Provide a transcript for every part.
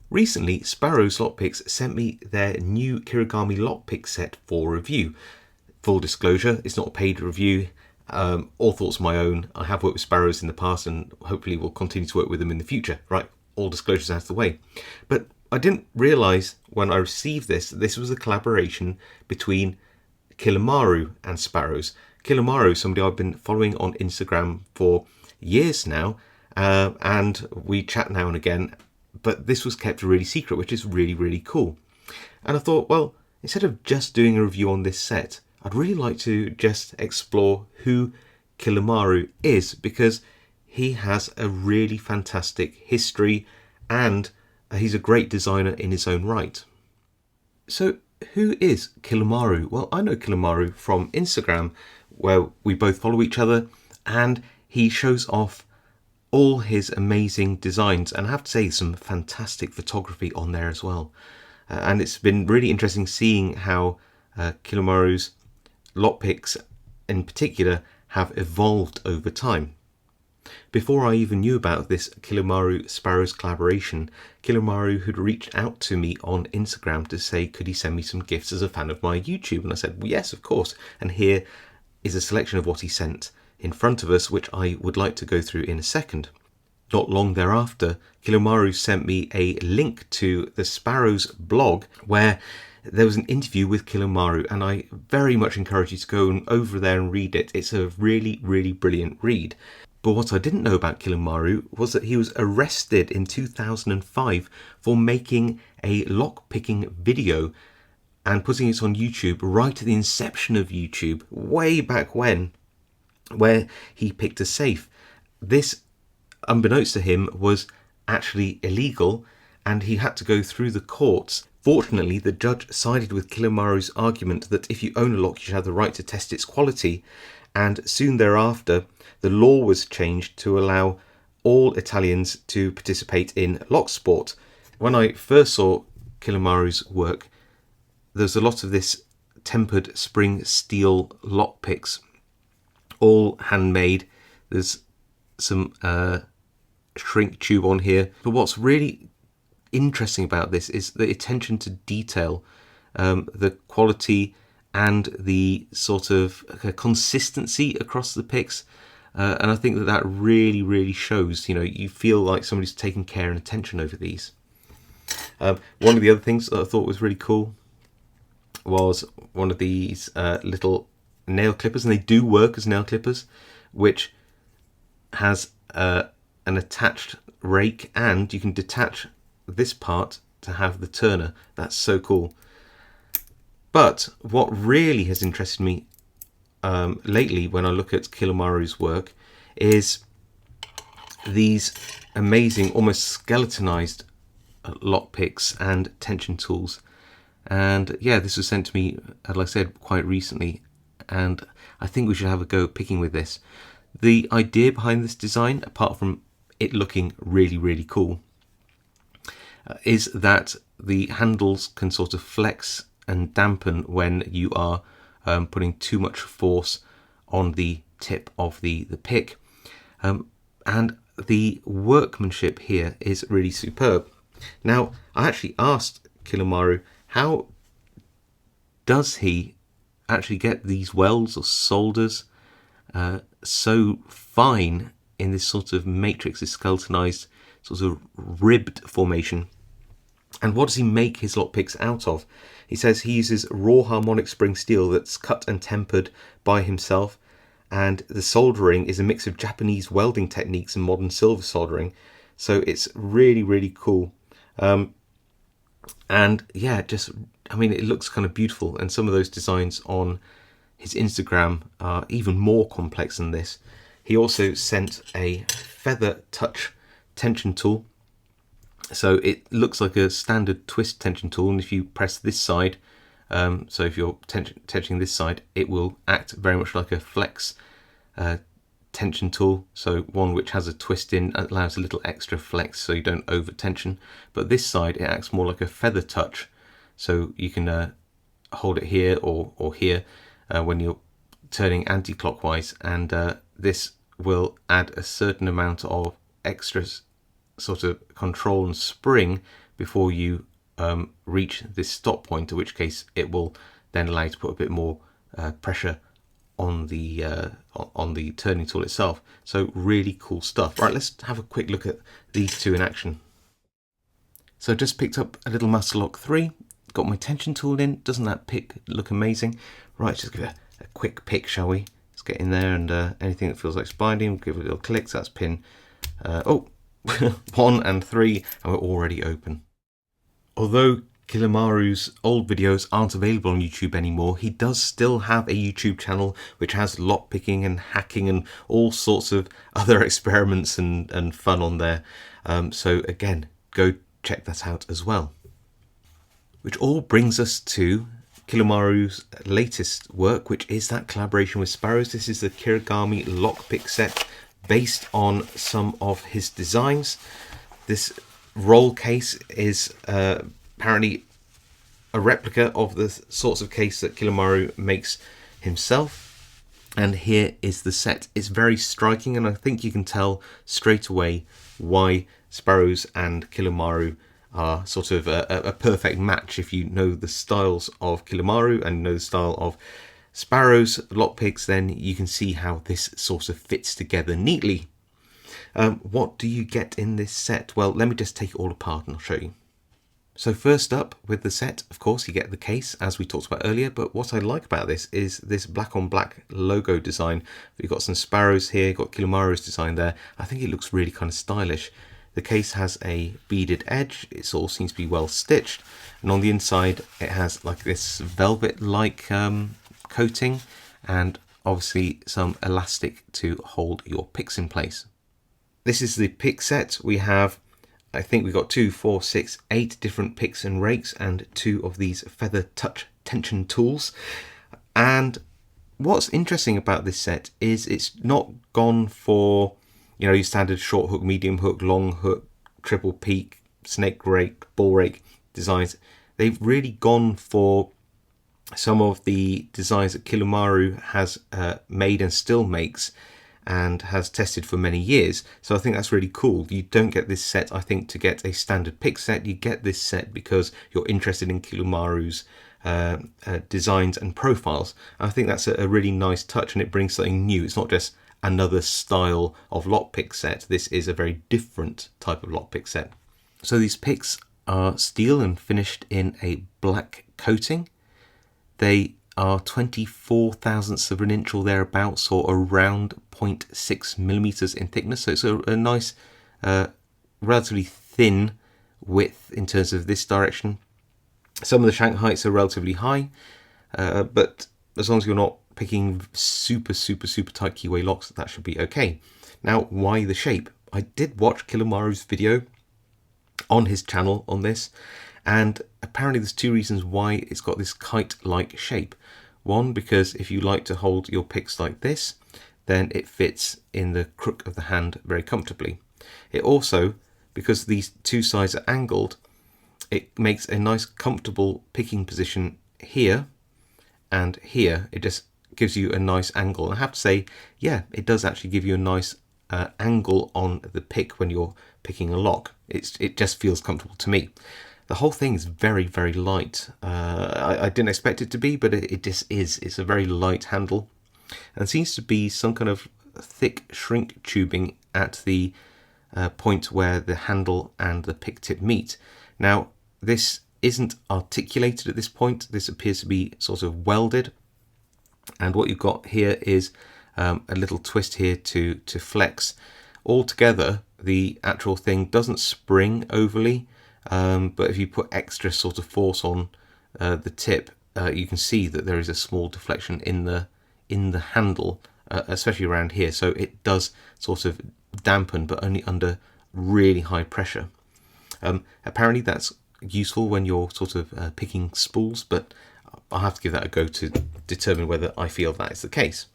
Recently, Sparrows Lockpicks sent me their new Kirigami lockpick set for review. Full disclosure, it's not a paid review. All thoughts my own. I have worked with Sparrows in the past and hopefully will continue to work with them in the future. Right, all disclosures out of the way. But I didn't realise when I received this that this was a collaboration between Kilamaru and Sparrows. Kilamaru, somebody I've been following on Instagram for years now, and we chat now and again, but this was kept really secret, which is really, really cool. And I thought, well, instead of just doing a review on this set, I'd really like to just explore who Kilamaru is, because he has a really fantastic history and he's a great designer in his own right. So who is Kilamaru? Well, I know Kilamaru from Instagram, where we both follow each other, and he shows off all his amazing designs, and I have to say some fantastic photography on there as well. And it's been really interesting seeing how Kilamaru's lockpicks in particular have evolved over time. Before I even knew about this Kilamaru Sparrows collaboration, Kilamaru had reached out to me on Instagram to say could he send me some gifts as a fan of my YouTube, and I said, well, yes, of course. And here is a selection of what he sent in front of us, which I would like to go through in a second. Not long thereafter, Kilamaru sent me a link to the Sparrows blog where there was an interview with Kilamaru, and I very much encourage you to go over there and read it. It's a really, really brilliant read. But what I didn't know about Kilamaru was that he was arrested in 2005 for making a lock-picking video and putting it on YouTube right at the inception of YouTube, way back when, where he picked a safe. This, unbeknownst to him, was actually illegal, and he had to go through the courts. Fortunately, the judge sided with Kilamaru's argument that if you own a lock, you should have the right to test its quality, and soon thereafter, the law was changed to allow all Italians to participate in lock sport. When I first saw Kilamaru's work, there's a lot of this tempered spring steel lockpicks, all handmade. There's some shrink tube on here. But what's really interesting about this is the attention to detail, the quality and the sort of consistency across the picks. And I think that really, really shows, you feel like somebody's taking care and attention over these. One of the other things that I thought was really cool was one of these little nail clippers, and they do work as nail clippers, which has an attached rake, and you can detach this part to have the turner. That's so cool. But what really has interested me lately when I look at Kilamaru's work is these amazing, almost skeletonized lockpicks and tension tools. And yeah, this was sent to me, as I said, quite recently, and I think we should have a go picking with this. The idea behind this design, apart from it looking really, really cool, is that the handles can sort of flex and dampen when you are putting too much force on the tip of the pick. And the workmanship here is really superb. Now, I actually asked Kilamaru, how does he actually get these welds or solders so fine in this sort of matrix, this skeletonized sort of ribbed formation? And what does he make his lockpicks out of? He says he uses raw harmonic spring steel that's cut and tempered by himself, and the soldering is a mix of Japanese welding techniques and modern silver soldering. So it's really, really cool. And yeah, it looks kind of beautiful, and some of those designs on his Instagram are even more complex than this. He also sent a feather touch tension tool. So it looks like a standard twist tension tool, and if you press this side, so if you're tensioning this side, it will act very much like a flex tension tool. So one which has a twist in allows a little extra flex so you don't over tension. But this side, it acts more like a feather touch, so you can hold it here or here when you're turning anti-clockwise, and this will add a certain amount of extra sort of control and spring before you reach this stop point, in which case it will then allow you to put a bit more pressure on the turning tool itself. So really cool stuff. Right, let's have a quick look at these two in action. So I just picked up a little Masterlock 3, got my tension tool in. Doesn't that pick look amazing? Right, let's just give it a quick pick, shall we? Let's get in there, and anything that feels like it's binding, give it a little click. So that's pin 1 and 3, and we're already open. Although Kilamaru's old videos aren't available on YouTube anymore, he does still have a YouTube channel which has lockpicking and hacking and all sorts of other experiments and fun on there. So again, go check that out as well. Which all brings us to Kilamaru's latest work, which is that collaboration with Sparrows. This is the Kirigami lockpick set based on some of his designs. This roll case is apparently a replica of the sorts of case that Kilamaru makes himself. And here is the set. It's very striking, and I think you can tell straight away why Sparrows and Kilamaru are sort of a perfect match. If you know the styles of Kilamaru and know the style of Sparrows lockpicks, then you can see how this sort of fits together neatly. What do you get in this set? Well, let me just take it all apart and I'll show you. So first up with the set, of course, you get the case, as we talked about earlier, but what I like about this is this black on black logo design. You've got some Sparrows here, you've got Kilamaru's design there. I think it looks really kind of stylish. The case has a beaded edge, it all seems to be well stitched, and on the inside it has like this velvet-like coating, and obviously some elastic to hold your picks in place. This is the pick set. We have, I think we've got 2, 4, 6, 8 different picks and rakes and 2 of these feather touch tension tools. And what's interesting about this set is it's not gone for, you know, your standard short hook, medium hook, long hook, triple peak, snake rake, ball rake designs. They've really gone for some of the designs that Kilamaru has made and still makes and has tested for many years. So I think that's really cool. You don't get this set, I think, to get a standard pick set. You get this set because you're interested in Kilamaru's designs and profiles. I think that's a really nice touch, and it brings something new. It's not just another style of lockpick set. This is a very different type of lockpick set. So these picks are steel and finished in a black coating. They are 24 thousandths of an inch or thereabouts, or around 0.6 millimeters in thickness. So it's a nice, relatively thin width in terms of this direction. Some of the shank heights are relatively high, but as long as you're not picking super tight keyway locks, that should be okay. Now, why the shape? I did watch Kilamaru's video on his channel on this, and apparently there's 2 reasons why it's got this kite-like shape. One, because if you like to hold your picks like this, then it fits in the crook of the hand very comfortably. It also, because these 2 sides are angled, it makes a nice comfortable picking position here and here. It just gives you a nice angle. And I have to say, yeah, it does actually give you a nice angle on the pick when you're picking a lock. It just feels comfortable to me. The whole thing is very light. I didn't expect it to be, but it just is. It's a very light handle, and seems to be some kind of thick shrink tubing at the point where the handle and the pick tip meet. Now, this isn't articulated at this point. This appears to be sort of welded, and what you've got here is a little twist here to flex. Altogether, the actual thing doesn't spring overly, but if you put extra sort of force on the tip, you can see that there is a small deflection in the handle, especially around here. So it does sort of dampen, but only under really high pressure. Apparently that's useful when you're sort of picking spools, but I'll have to give that a go to determine whether I feel that is the case.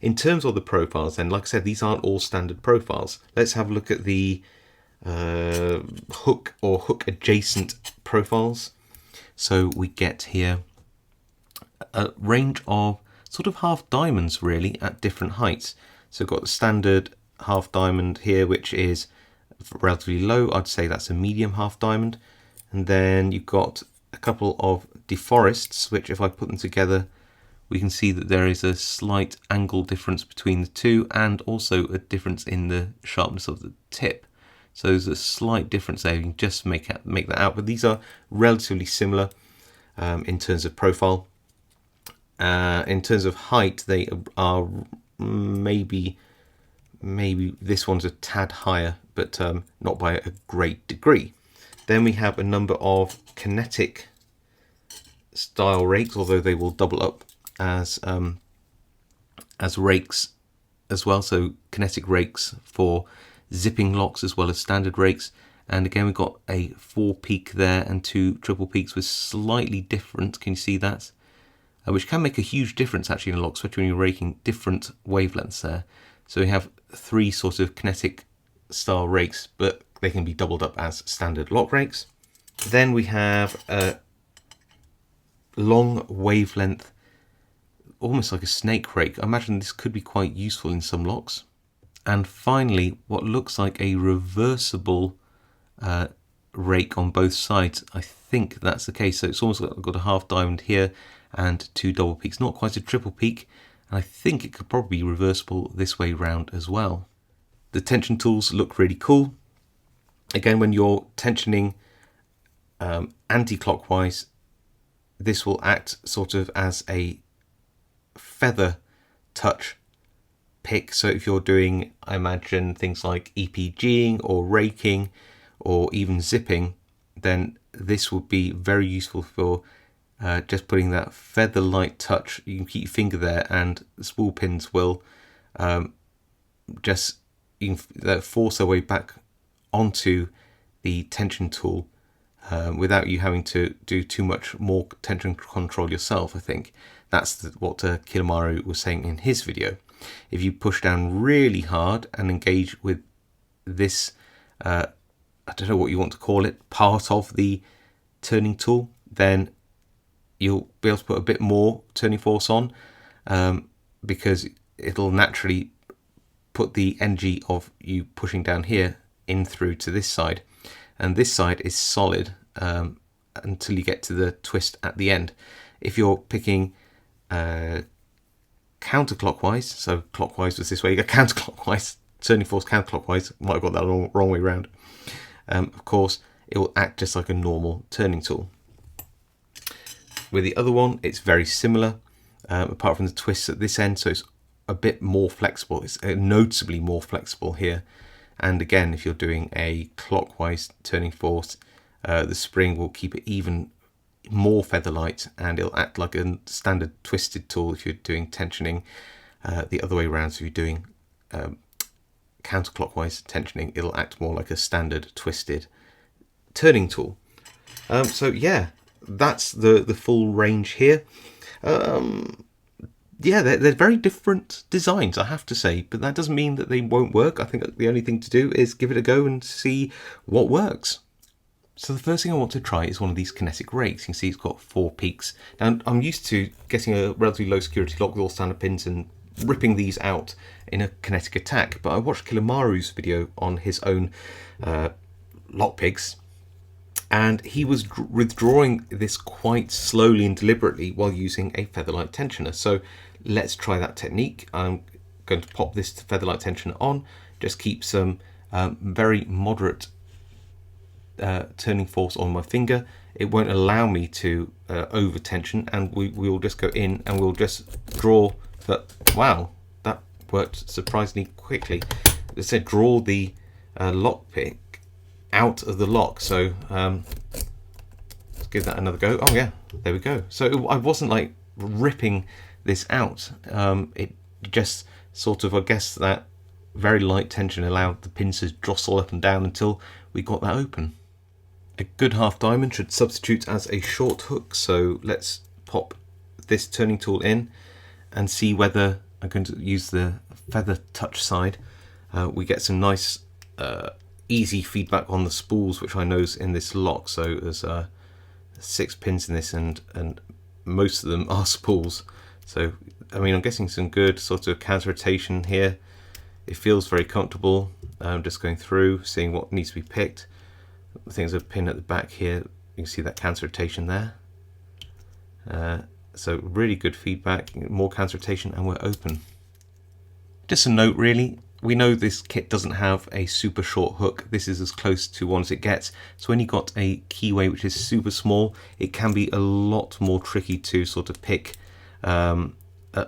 In terms of the profiles, then, like I said, these aren't all standard profiles. Let's have a look at the hook or hook adjacent profiles. So we get here a range of sort of half diamonds really at different heights. So we've got the standard half diamond here, which is relatively low. I'd say that's a medium half diamond. And then you've got a couple of deforests, which if I put them together, we can see that there is a slight angle difference between the two, and also a difference in the sharpness of the tip. So there's a slight difference there. You can just make that out, but these are relatively similar in terms of profile. In terms of height, they are maybe this one's a tad higher, but not by a great degree. Then we have a number of kinetic style rakes, although they will double up as rakes as well. So kinetic rakes for zipping locks as well as standard rakes. And again, we've got a 4-peak there and 2 triple peaks with slightly different, can you see that? Which can make a huge difference actually in a lock, especially when you're raking different wavelengths there. So we have 3 sort of kinetic style rakes, but they can be doubled up as standard lock rakes. Then we have a long wavelength, almost like a snake rake. I imagine this could be quite useful in some locks. And finally, what looks like a reversible rake on both sides. I think that's the case. So it's almost got a half diamond here and 2 double peaks. Not quite a triple peak. And I think it could probably be reversible this way round as well. The tension tools look really cool. Again, when you're tensioning anti-clockwise, this will act sort of as a feather touch pick. So if you're doing, I imagine, things like EPGing or raking or even zipping, then this would be very useful for just putting that feather light touch. You can keep your finger there and the spool pins will just force their way back onto the tension tool without you having to do too much more tension control yourself. I think that's what Kilamaru was saying in his video. If you push down really hard and engage with this, I don't know what you want to call it, part of the turning tool, then you'll be able to put a bit more turning force on because it'll naturally put the energy of you pushing down here in through to this side. And this side is solid until you get to the twist at the end. If you're picking counterclockwise, so clockwise was this way, you go counterclockwise, turning force counterclockwise, might have got that wrong way around. Of course, it will act just like a normal turning tool. With the other one, it's very similar, apart from the twists at this end, so it's a bit more flexible. It's noticeably more flexible here. And again, if you're doing a clockwise turning force, the spring will keep it even more feather light, and it'll act like a standard twisted tool if you're doing tensioning the other way around. So if you're doing counterclockwise tensioning, it'll act more like a standard twisted turning tool. So yeah, that's the full range here. Yeah, they're very different designs, I have to say, but that doesn't mean that they won't work. I think the only thing to do is give it a go and see what works. So the first thing I want to try is one of these kinetic rakes. You can see it's got 4 peaks. Now, I'm used to getting a relatively low security lock with all standard pins and ripping these out in a kinetic attack, but I watched Kilamaru's video on his own lockpicks, and he was withdrawing this quite slowly and deliberately while using a featherlight tensioner. So let's try that technique. I'm going to pop this featherlight tensioner on, just keep some very moderate turning force on my finger. It won't allow me to over tension, and we will just go in and we'll just draw. But wow, that worked surprisingly quickly. It said draw the lockpick out of the lock. So let's give that another go. Oh yeah, there we go. So I wasn't like ripping this out. It just sort of, I guess, that very light tension allowed the pins to jostle up and down until we got that open. A good half diamond should substitute as a short hook. So let's pop this turning tool in and see whether I'm going to use the feather touch side. We get some nice easy feedback on the spools, which I know is in this lock. So there's 6 pins in this, and most of them are spools. So I mean, I'm getting some good sort of counter rotation here. It feels very comfortable. I'm just going through, seeing what needs to be picked. I think there's a pin at the back here You can see that counter rotation there. So really good feedback, more counter rotation, and we're open. Just a note really, we know this kit doesn't have a super short hook. This is as close to one as it gets. So when you've got a keyway which is super small, it can be a lot more tricky to sort of pick a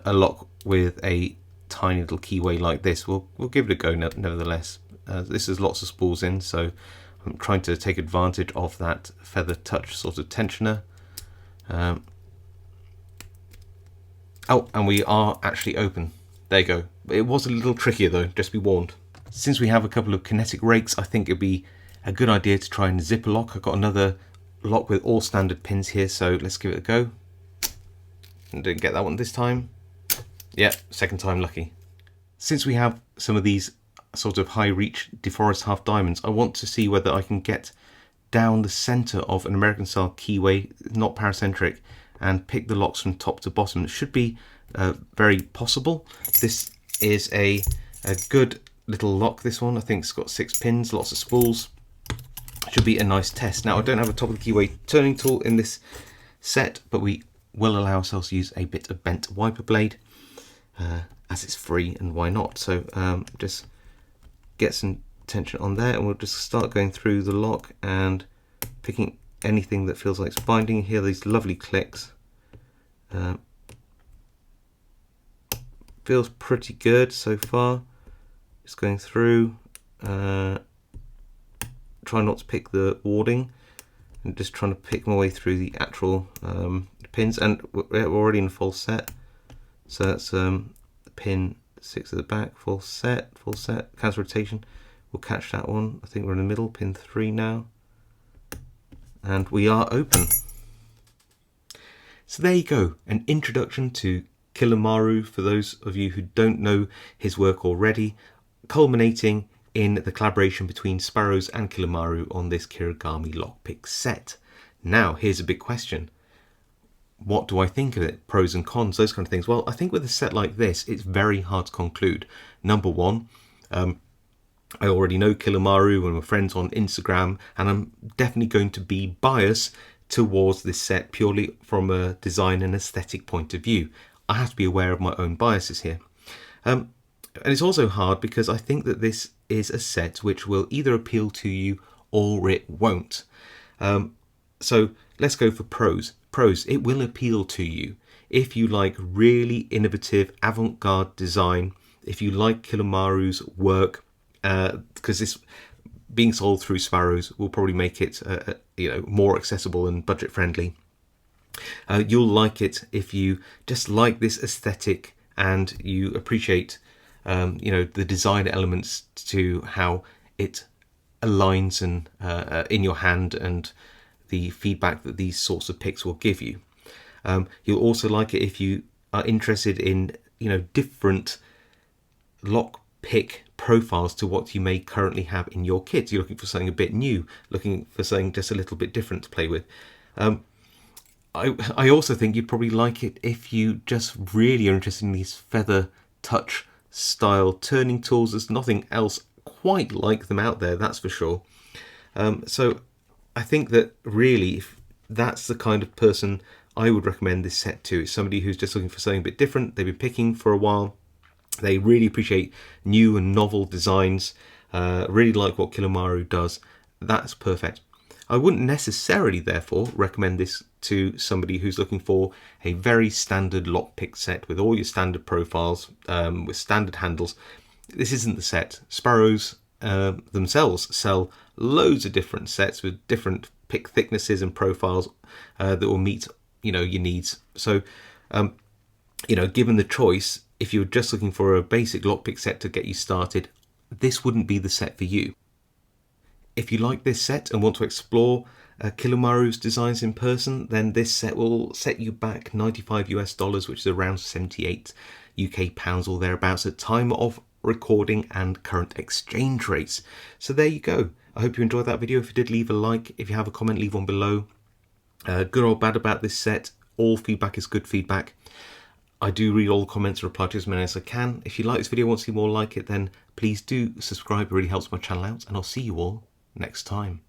lock with a tiny little keyway like this. We'll give it a go nevertheless. This has lots of spools in, so I'm trying to take advantage of that feather touch sort of tensioner. Oh, and we are actually open. There you go. It was a little trickier though, just be warned. Since we have a couple of kinetic rakes, I think it'd be a good idea to try and zipper lock. I've got another lock with all standard pins here, so let's give it a go. And didn't get that one this time. Yeah, second time lucky. Since we have some of these sort of high reach DeForest half diamonds, I want to see whether I can get down the center of an American style keyway, not paracentric, and pick the locks from top to bottom. It should be very possible. This is a good little lock, this one. I think it's got 6 pins, lots of spools. Should be a nice test. Now I don't have a top of the keyway turning tool in this set, but we will allow ourselves to use a bit of bent wiper blade as it's free, and why not? So just get some tension on there, and we'll just start going through the lock and picking anything that feels like it's binding. Here, these lovely clicks. Feels pretty good so far. Just going through. Try not to pick the warding, and just trying to pick my way through the actual pins. And we're already in full set. So that's pin 6 at the back, full set, counter rotation. We'll catch that one. I think we're in the middle, pin 3 now. And we are open. So there you go, an introduction to Kilamaru for those of you who don't know his work already, culminating in the collaboration between Sparrows and Kilamaru on this Kirigami lockpick set. Now here's a big question. What do I think of it? Pros and cons, those kind of things. Well, I think with a set like this, it's very hard to conclude. Number one, I already know Kilamaru and we're friends on Instagram, and I'm definitely going to be biased towards this set purely from a design and aesthetic point of view. I have to be aware of my own biases here. And it's also hard because I think that this is a set which will either appeal to you or it won't. So let's go for pros. Pros, it will appeal to you if you like really innovative avant-garde design, if you like Kilamaru's work, because this being sold through Sparrows will probably make it more accessible and budget friendly. You'll like it if you just like this aesthetic and you appreciate the design elements to how it aligns and in your hand and the feedback that these sorts of picks will give you. You'll also like it if you are interested in different lock pick profiles to what you may currently have in your kit. You're looking for something a bit new, looking for something just a little bit different to play with. I also think you'd probably like it if you just really are interested in these feather touch style turning tools. There's nothing else quite like them out there, that's for sure. So I think that really, if that's the kind of person I would recommend this set to. It's somebody who's just looking for something a bit different. They've been picking for a while. They really appreciate new and novel designs, really like what Kilamaru does. That's perfect. I wouldn't necessarily, therefore, recommend this to somebody who's looking for a very standard lockpick set with all your standard profiles, with standard handles. This isn't the set. Sparrows themselves sell loads of different sets with different pick thicknesses and profiles that will meet your needs. So given the choice, if you're just looking for a basic lockpick set to get you started, this wouldn't be the set for you. If you like this set and want to explore Kilamaru's designs in person, then this set will set you back $95 which is around 78 UK pounds or thereabouts at time of recording and current exchange rates. So there you go. I hope you enjoyed that video. If you did, leave a like. If you have a comment, leave one below. Good or bad about this set, all feedback is good feedback. I do read all the comments and reply to as many as I can. If you like this video and want to see more like it, then please do subscribe. It really helps my channel out, and I'll see you all next time.